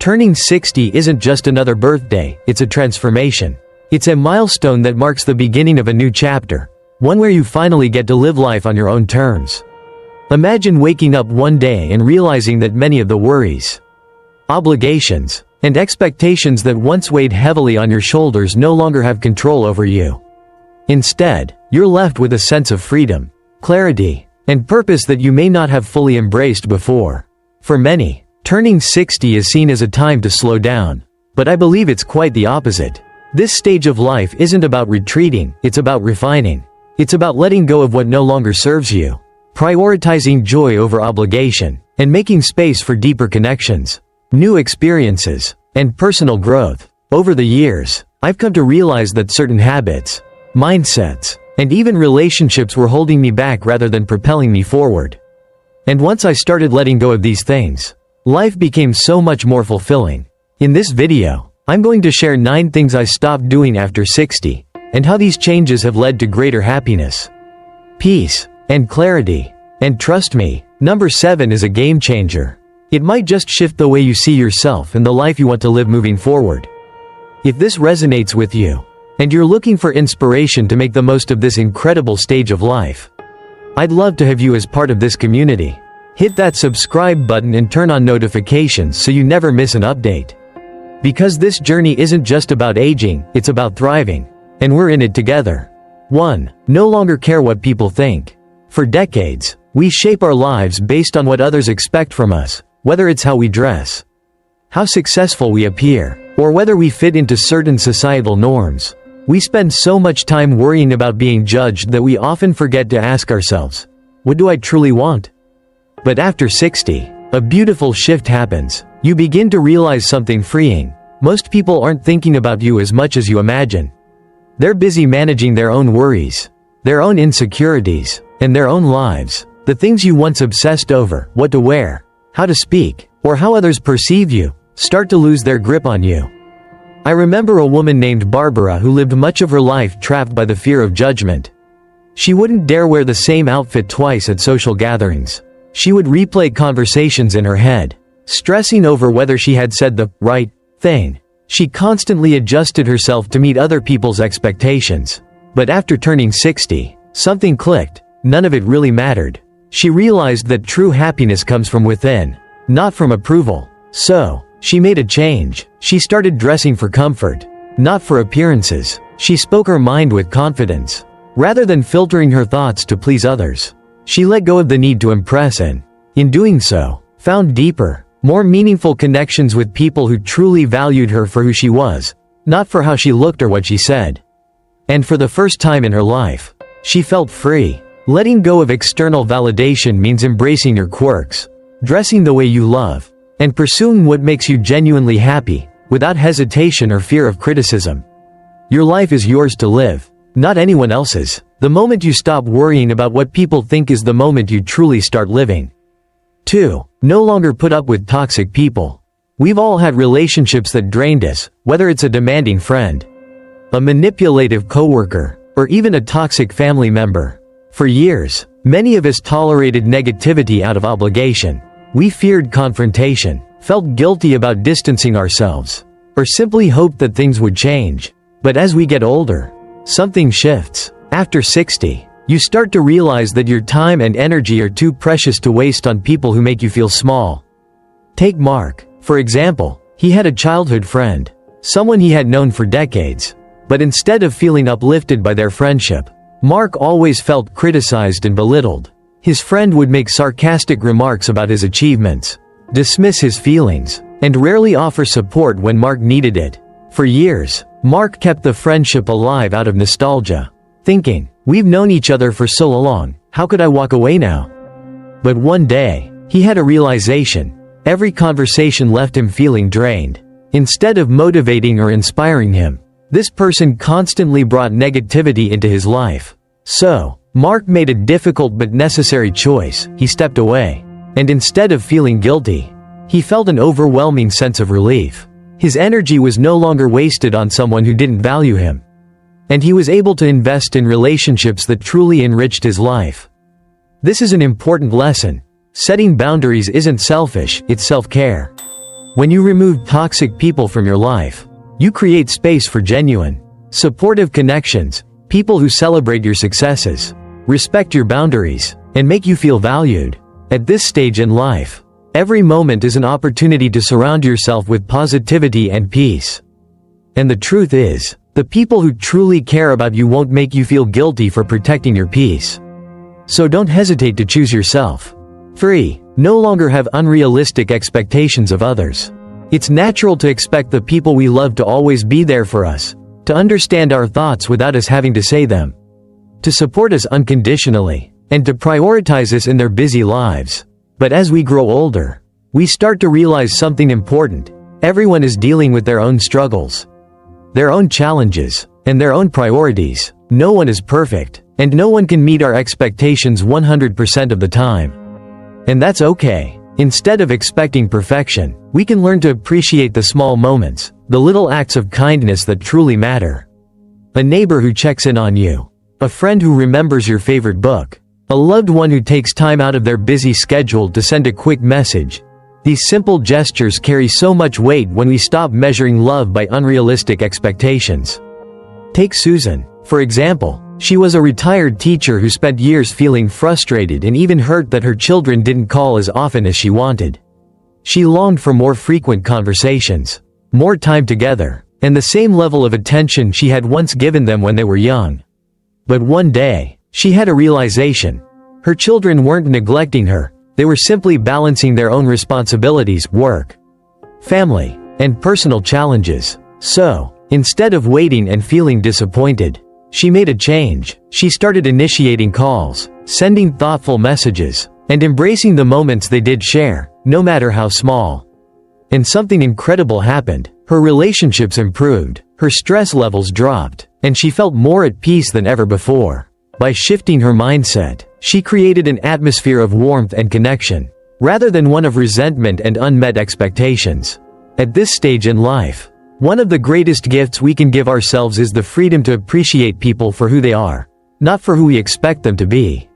Turning 60 isn't just another birthday, it's a transformation. It's a milestone that marks the beginning of a new chapter, one where you finally get to live life on your own terms. Imagine waking up one day and realizing that many of the worries, obligations, and expectations that once weighed heavily on your shoulders no longer have control over you. Instead, you're left with a sense of freedom, clarity, and purpose that you may not have fully embraced before. For many, turning 60 is seen as a time to slow down, but I believe it's quite the opposite. This stage of life isn't about retreating, it's about refining. It's about letting go of what no longer serves you, prioritizing joy over obligation, and making space for deeper connections, new experiences, and personal growth. Over the years, I've come to realize that certain habits, mindsets, and even relationships were holding me back rather than propelling me forward. And once I started letting go of these things, life became so much more fulfilling. In this video, I'm going to share 9 things I stopped doing after 60, and how these changes have led to greater happiness, peace, and clarity. And trust me, number 7 is a game changer. It might just shift the way you see yourself and the life you want to live moving forward. If this resonates with you, and you're looking for inspiration to make the most of this incredible stage of life, I'd love to have you as part of this community. Hit that subscribe button and turn on notifications so you never miss an update. Because this journey isn't just about aging, it's about thriving. And we're in it together. 1. No longer care what people think. For decades, we shape our lives based on what others expect from us, whether it's how we dress, how successful we appear, or whether we fit into certain societal norms. We spend so much time worrying about being judged that we often forget to ask ourselves, what do I truly want? But after 60, a beautiful shift happens. You begin to realize something freeing. Most people aren't thinking about you as much as you imagine. They're busy managing their own worries, their own insecurities, and their own lives. The things you once obsessed over, what to wear, how to speak, or how others perceive you, start to lose their grip on you. I remember a woman named Barbara who lived much of her life trapped by the fear of judgment. She wouldn't dare wear the same outfit twice at social gatherings. She would replay conversations in her head, stressing over whether she had said the right thing. She constantly adjusted herself to meet other people's expectations. But after turning 60, something clicked. None of it really mattered. She realized that true happiness comes from within, not from approval. So, she made a change. She started dressing for comfort, not for appearances. She spoke her mind with confidence, rather than filtering her thoughts to please others. She let go of the need to impress and, in doing so, found deeper, more meaningful connections with people who truly valued her for who she was, not for how she looked or what she said. And for the first time in her life, she felt free. Letting go of external validation means embracing your quirks, dressing the way you love, and pursuing what makes you genuinely happy, without hesitation or fear of criticism. Your life is yours to live, not anyone else's. The moment you stop worrying about what people think is the moment you truly start living. 2. No longer put up with toxic people. We've all had relationships that drained us, whether it's a demanding friend, a manipulative coworker, or even a toxic family member. For years, many of us tolerated negativity out of obligation. We feared confrontation, felt guilty about distancing ourselves, or simply hoped that things would change. But as we get older, something shifts. After 60, you start to realize that your time and energy are too precious to waste on people who make you feel small. Take Mark, for example. He had a childhood friend, someone he had known for decades. But instead of feeling uplifted by their friendship, Mark always felt criticized and belittled. His friend would make sarcastic remarks about his achievements, dismiss his feelings, and rarely offer support when Mark needed it. For years, Mark kept the friendship alive out of nostalgia, thinking, we've known each other for so long, how could I walk away now? But one day, he had a realization. Every conversation left him feeling drained. Instead of motivating or inspiring him, this person constantly brought negativity into his life. So, Mark made a difficult but necessary choice. He stepped away. And instead of feeling guilty, he felt an overwhelming sense of relief. His energy was no longer wasted on someone who didn't value him. And he was able to invest in relationships that truly enriched his life. This is an important lesson. Setting boundaries isn't selfish, it's self-care. When you remove toxic people from your life, you create space for genuine, supportive connections, people who celebrate your successes, respect your boundaries, and make you feel valued. At this stage in life, every moment is an opportunity to surround yourself with positivity and peace. And the truth is, the people who truly care about you won't make you feel guilty for protecting your peace. So don't hesitate to choose yourself. 3. No longer have unrealistic expectations of others. It's natural to expect the people we love to always be there for us, to understand our thoughts without us having to say them, to support us unconditionally, and to prioritize us in their busy lives. But as we grow older, we start to realize something important. Everyone is dealing with their own struggles, their own challenges, and their own priorities. No one is perfect, and no one can meet our expectations 100% of the time. And that's okay. Instead of expecting perfection, we can learn to appreciate the small moments, the little acts of kindness that truly matter. A neighbor who checks in on you, a friend who remembers your favorite book, a loved one who takes time out of their busy schedule to send a quick message. These simple gestures carry so much weight when we stop measuring love by unrealistic expectations. Take Susan, for example. She was a retired teacher who spent years feeling frustrated and even hurt that her children didn't call as often as she wanted. She longed for more frequent conversations, more time together, and the same level of attention she had once given them when they were young. But one day, she had a realization. Her children weren't neglecting her, they were simply balancing their own responsibilities, work, family, and personal challenges. So, instead of waiting and feeling disappointed, she made a change. She started initiating calls, sending thoughtful messages, and embracing the moments they did share, no matter how small. And something incredible happened. Her relationships improved, her stress levels dropped, and she felt more at peace than ever before. By shifting her mindset, she created an atmosphere of warmth and connection, rather than one of resentment and unmet expectations. At this stage in life, one of the greatest gifts we can give ourselves is the freedom to appreciate people for who they are, not for who we expect them to be.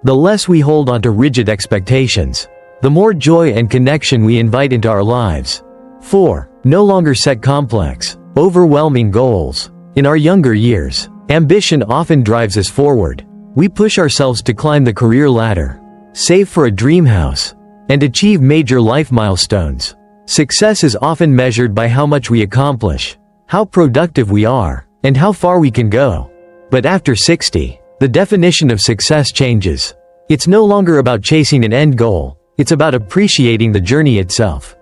The less we hold on to rigid expectations, the more joy and connection we invite into our lives. 4. No longer set complex, overwhelming goals. In our younger years, ambition often drives us forward. We push ourselves to climb the career ladder, save for a dream house, and achieve major life milestones. Success is often measured by how much we accomplish, how productive we are, and how far we can go. But after 60, the definition of success changes. It's no longer about chasing an end goal, it's about appreciating the journey itself.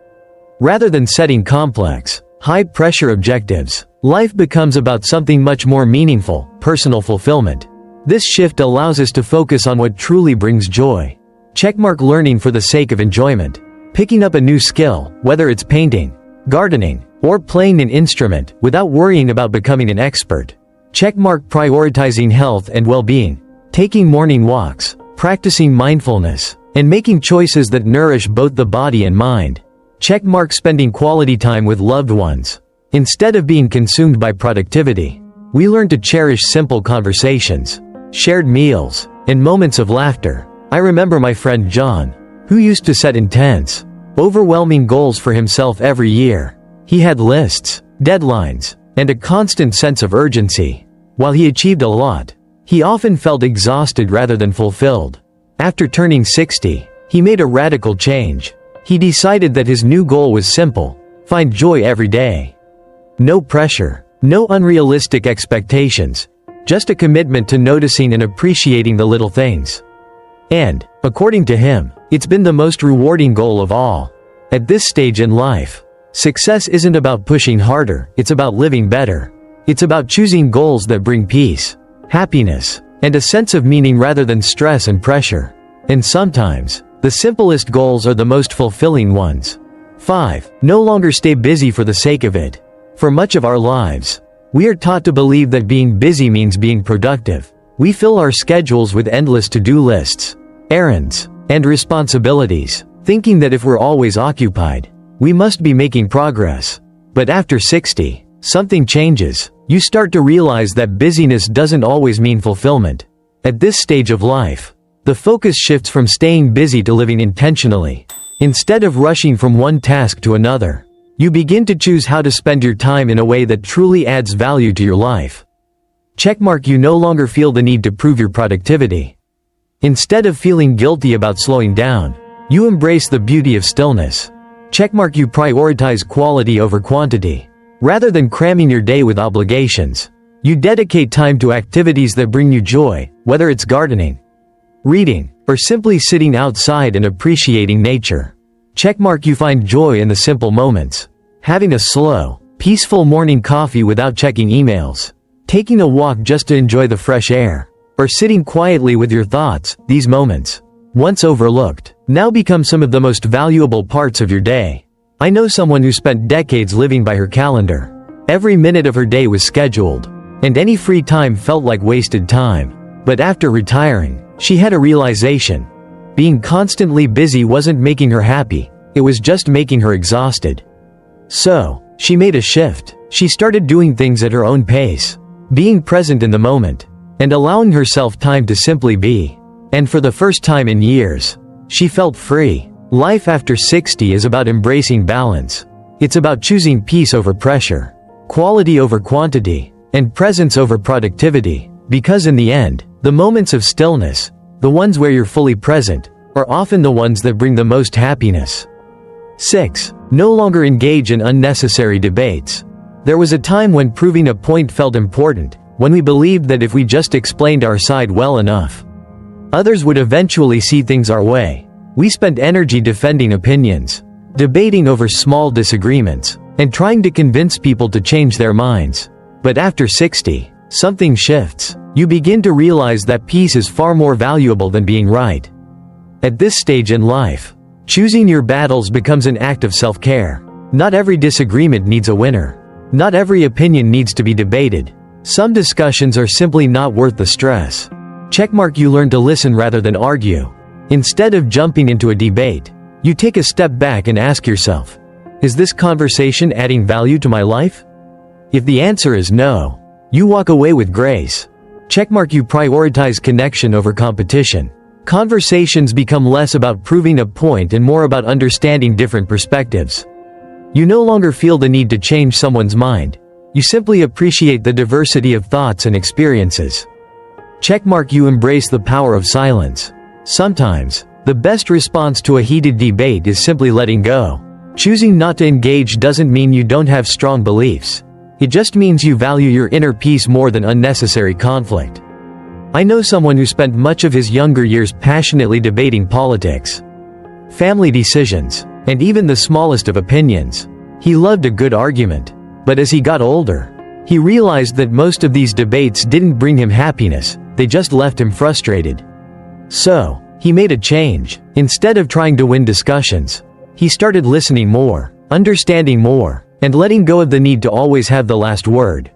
Rather than setting complex, high-pressure objectives, life becomes about something much more meaningful, personal fulfillment. This shift allows us to focus on what truly brings joy. Checkmark learning for the sake of enjoyment. Picking up a new skill, whether it's painting, gardening, or playing an instrument, without worrying about becoming an expert. Checkmark prioritizing health and well-being. Taking morning walks, practicing mindfulness, and making choices that nourish both the body and mind. Checkmark spending quality time with loved ones. Instead of being consumed by productivity, we learn to cherish simple conversations, shared meals, and moments of laughter. I remember my friend John, who used to set intense, overwhelming goals for himself every year. He had lists, deadlines, and a constant sense of urgency. While he achieved a lot, he often felt exhausted rather than fulfilled. After turning 60, he made a radical change. He decided that his new goal was simple: find joy every day. No pressure, no unrealistic expectations, just a commitment to noticing and appreciating the little things. And, according to him, it's been the most rewarding goal of all. At this stage in life, success isn't about pushing harder, it's about living better. It's about choosing goals that bring peace, happiness, and a sense of meaning rather than stress and pressure. And sometimes, the simplest goals are the most fulfilling ones. 5. No longer stay busy for the sake of it. For much of our lives, we are taught to believe that being busy means being productive. We fill our schedules with endless to-do lists, errands, and responsibilities, thinking that if we're always occupied, we must be making progress. But after 60, something changes. You start to realize that busyness doesn't always mean fulfillment. At this stage of life, the focus shifts from staying busy to living intentionally. Instead of rushing from one task to another, you begin to choose how to spend your time in a way that truly adds value to your life. Checkmark. You no longer feel the need to prove your productivity. Instead of feeling guilty about slowing down, you embrace the beauty of stillness. Checkmark. You prioritize quality over quantity. Rather than cramming your day with obligations, you dedicate time to activities that bring you joy, whether it's gardening, reading, or simply sitting outside and appreciating nature. Checkmark. You find joy in the simple moments. Having a slow, peaceful morning coffee without checking emails, taking a walk just to enjoy the fresh air, or sitting quietly with your thoughts. These moments, once overlooked, now become some of the most valuable parts of your day. I know someone who spent decades living by her calendar. Every minute of her day was scheduled, and any free time felt like wasted time. But after retiring, she had a realization. Being constantly busy wasn't making her happy, it was just making her exhausted. So, she made a shift. She started doing things at her own pace, being present in the moment, and allowing herself time to simply be. And for the first time in years, she felt free. Life after 60 is about embracing balance. It's about choosing peace over pressure, quality over quantity, and presence over productivity, because in the end, the moments of stillness, the ones where you're fully present, are often the ones that bring the most happiness. 6. No longer engage in unnecessary debates. There was a time when proving a point felt important, when we believed that if we just explained our side well enough, others would eventually see things our way. We spent energy defending opinions, debating over small disagreements, and trying to convince people to change their minds. But after 60, something shifts. You begin to realize that peace is far more valuable than being right. At this stage in life, choosing your battles becomes an act of self-care. Not every disagreement needs a winner. Not every opinion needs to be debated. Some discussions are simply not worth the stress. Checkmark. You learn to listen rather than argue. Instead of jumping into a debate, you take a step back and ask yourself, is this conversation adding value to my life? If the answer is no, you walk away with grace. Checkmark. You prioritize connection over competition. Conversations become less about proving a point and more about understanding different perspectives. You no longer feel the need to change someone's mind. You simply appreciate the diversity of thoughts and experiences. Checkmark. You embrace the power of silence. Sometimes, the best response to a heated debate is simply letting go. Choosing not to engage doesn't mean you don't have strong beliefs. It just means you value your inner peace more than unnecessary conflict. I know someone who spent much of his younger years passionately debating politics, family decisions, and even the smallest of opinions. He loved a good argument. But as he got older, he realized that most of these debates didn't bring him happiness, they just left him frustrated. So, he made a change. Instead of trying to win discussions, he started listening more, understanding more, and letting go of the need to always have the last word.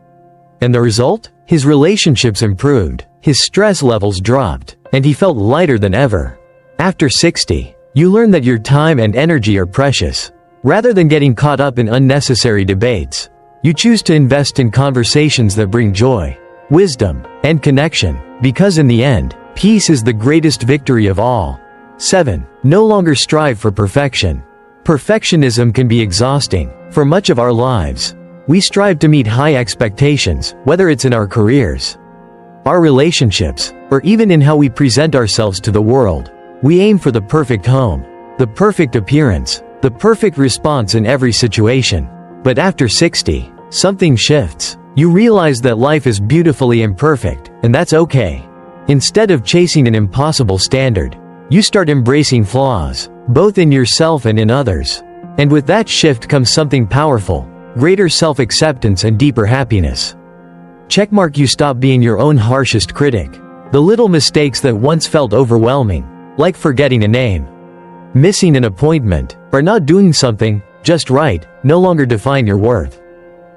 And the result? His relationships improved, his stress levels dropped, and he felt lighter than ever. After 60, you learn that your time and energy are precious. Rather than getting caught up in unnecessary debates, you choose to invest in conversations that bring joy, wisdom, and connection, because in the end, peace is the greatest victory of all. 7. No longer strive for perfection. Perfectionism can be exhausting. For much of our lives, we strive to meet high expectations, whether it's in our careers, our relationships, or even in how we present ourselves to the world. We aim for the perfect home, the perfect appearance, the perfect response in every situation. But after 60, something shifts. You realize that life is beautifully imperfect, and that's okay. Instead of chasing an impossible standard, you start embracing flaws, both in yourself and in others. And with that shift comes something powerful, greater self-acceptance and deeper happiness. Checkmark. You stop being your own harshest critic. The little mistakes that once felt overwhelming, like forgetting a name, missing an appointment, or not doing something just right, no longer define your worth.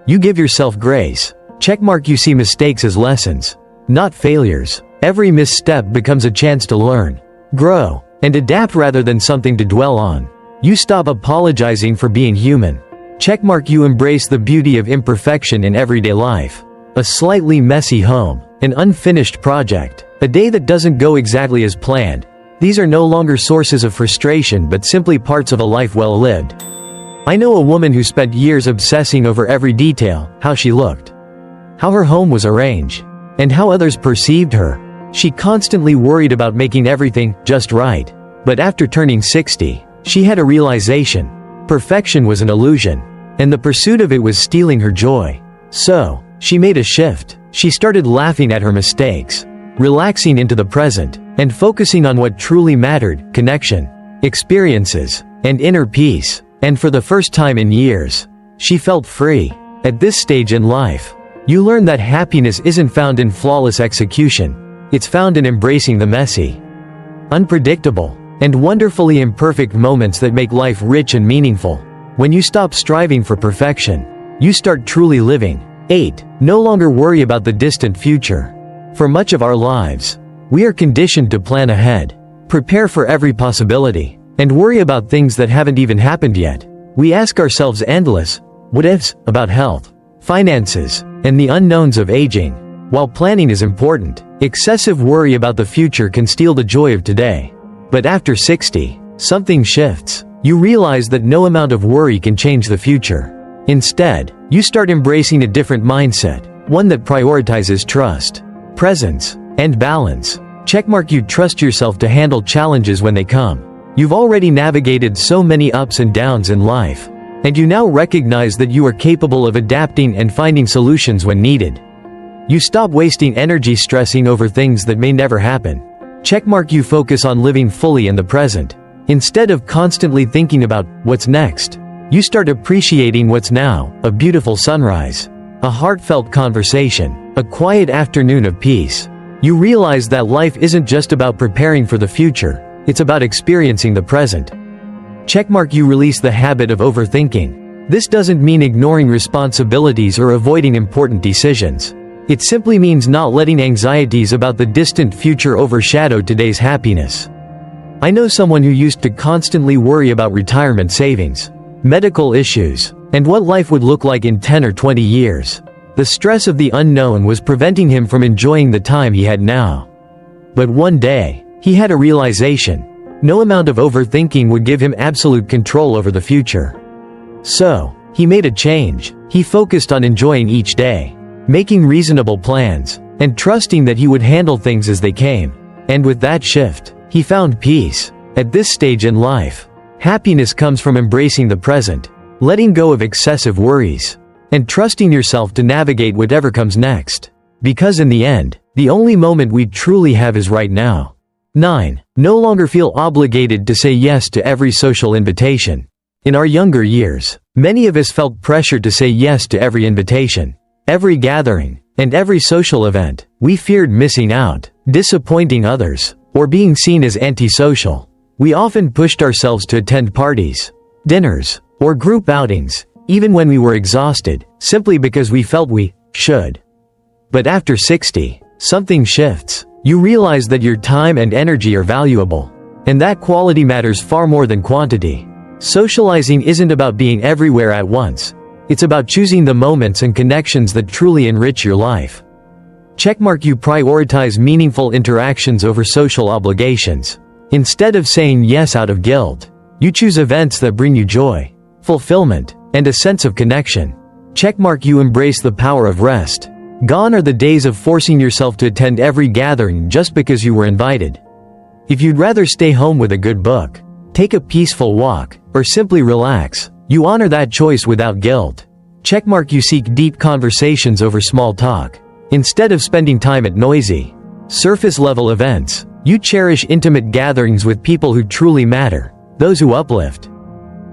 You give yourself grace. Checkmark. You see mistakes as lessons, not failures. Every misstep becomes a chance to learn, grow, and adapt rather than something to dwell on. You stop apologizing for being human. Checkmark. You embrace the beauty of imperfection in everyday life. A slightly messy home, an unfinished project, a day that doesn't go exactly as planned. These are no longer sources of frustration but simply parts of a life well lived. I know a woman who spent years obsessing over every detail: how she looked, how her home was arranged, and how others perceived her. She constantly worried about making everything just right. But after turning 60, she had a realization: perfection was an illusion, and the pursuit of it was stealing her joy. So, she made a shift. She started laughing at her mistakes, relaxing into the present, and focusing on what truly mattered: connection, experiences, and inner peace. And for the first time in years, she felt free. At this stage in life, you learn that happiness isn't found in flawless execution. It's found in embracing the messy, unpredictable, and wonderfully imperfect moments that make life rich and meaningful. When you stop striving for perfection, you start truly living. 8. No longer worry about the distant future. For much of our lives, we are conditioned to plan ahead, prepare for every possibility, and worry about things that haven't even happened yet. We ask ourselves endless what-ifs about health, finances, and the unknowns of aging. While planning is important, excessive worry about the future can steal the joy of today. But after 60, something shifts. You realize that no amount of worry can change the future. Instead, you start embracing a different mindset, one that prioritizes trust, presence, and balance. Checkmark. You trust yourself to handle challenges when they come. You've already navigated so many ups and downs in life, and you now recognize that you are capable of adapting and finding solutions when needed. You stop wasting energy stressing over things that may never happen. Checkmark. You focus on living fully in the present. Instead of constantly thinking about what's next, you start appreciating what's now: a beautiful sunrise, a heartfelt conversation, a quiet afternoon of peace. You realize that life isn't just about preparing for the future, it's about experiencing the present. Checkmark. You release the habit of overthinking. This doesn't mean ignoring responsibilities or avoiding important decisions. It simply means not letting anxieties about the distant future overshadow today's happiness. I know someone who used to constantly worry about retirement savings, medical issues, and what life would look like in 10 or 20 years. The stress of the unknown was preventing him from enjoying the time he had now. But one day, he had a realization: no amount of overthinking would give him absolute control over the future. So, he made a change. He focused on enjoying each day, making reasonable plans, and trusting that he would handle things as they came. And with that shift, he found peace. At this stage in life, happiness comes from embracing the present, letting go of excessive worries, and trusting yourself to navigate whatever comes next. Because in the end, the only moment we truly have is right now. 9. No longer feel obligated to say yes to every social invitation. In our younger years, many of us felt pressured to say yes to every invitation, every gathering, and every social event. We feared missing out, disappointing others, or being seen as antisocial. We often pushed ourselves to attend parties, dinners, or group outings, even when we were exhausted, simply because we felt we should. But after 60, something shifts. You realize that your time and energy are valuable, and that quality matters far more than quantity. Socializing isn't about being everywhere at once. It's about choosing the moments and connections that truly enrich your life. Checkmark. You prioritize meaningful interactions over social obligations. Instead of saying yes out of guilt, you choose events that bring you joy, fulfillment, and a sense of connection. Checkmark. You embrace the power of rest. Gone are the days of forcing yourself to attend every gathering just because you were invited. If you'd rather stay home with a good book, take a peaceful walk, or simply relax, you honor that choice without guilt. Checkmark. You seek deep conversations over small talk. Instead of spending time at noisy, surface-level events, you cherish intimate gatherings with people who truly matter, those who uplift,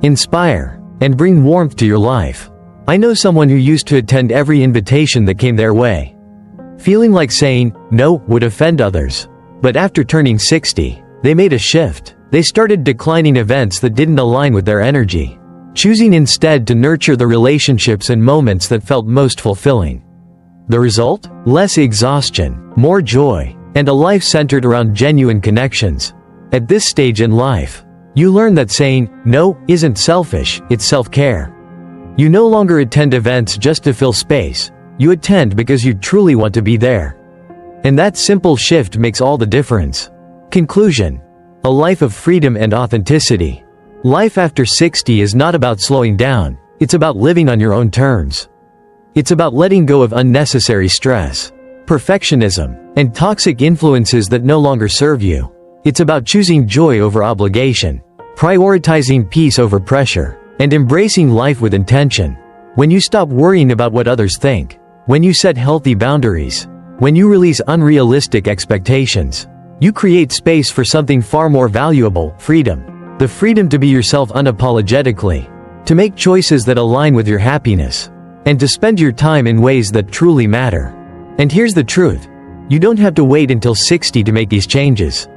inspire, and bring warmth to your life. I know someone who used to attend every invitation that came their way, feeling like saying no would offend others. But after turning 60, they made a shift. They started declining events that didn't align with their energy, choosing instead to nurture the relationships and moments that felt most fulfilling. The result? Less exhaustion, more joy, and a life centered around genuine connections. At this stage in life, you learn that saying no isn't selfish, it's self-care. You no longer attend events just to fill space. You attend because you truly want to be there. And that simple shift makes all the difference. Conclusion. A life of freedom and authenticity. Life after 60 is not about slowing down, it's about living on your own terms. It's about letting go of unnecessary stress, perfectionism, and toxic influences that no longer serve you. It's about choosing joy over obligation, prioritizing peace over pressure, and embracing life with intention. When you stop worrying about what others think, when you set healthy boundaries, when you release unrealistic expectations, you create space for something far more valuable: freedom. The freedom to be yourself unapologetically, to make choices that align with your happiness, and to spend your time in ways that truly matter. And here's the truth: you don't have to wait until 60 to make these changes.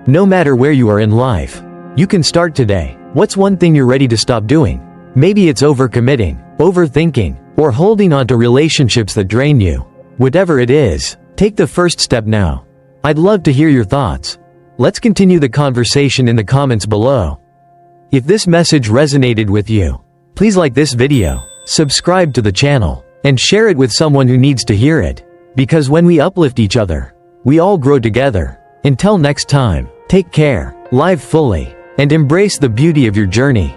No matter where you are in life, you can start today. What's one thing you're ready to stop doing? Maybe it's overcommitting, overthinking, or holding on to relationships that drain you. Whatever it is, take the first step now. I'd love to hear your thoughts. Let's continue the conversation in the comments below. If this message resonated with you, please like this video, subscribe to the channel, and share it with someone who needs to hear it. Because when we uplift each other, we all grow together. Until next time, take care, live fully, and embrace the beauty of your journey.